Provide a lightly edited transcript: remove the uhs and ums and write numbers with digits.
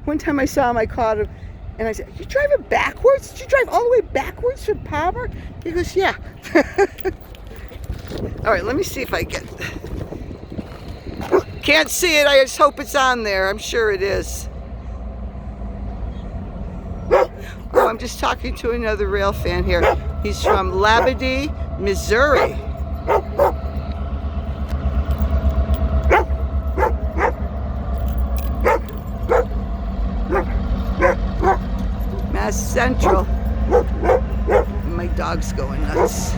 One time I saw him, I caught him, and I said, "You driving backwards? Did you drive all the way backwards from Palmer?" He goes, "Yeah." All right, let me see if I get. Can't see it. I just hope it's on there. I'm sure it is. Oh, I'm just talking to another rail fan here. He's from Labadee, Missouri. MassCentral. My dog's going nuts.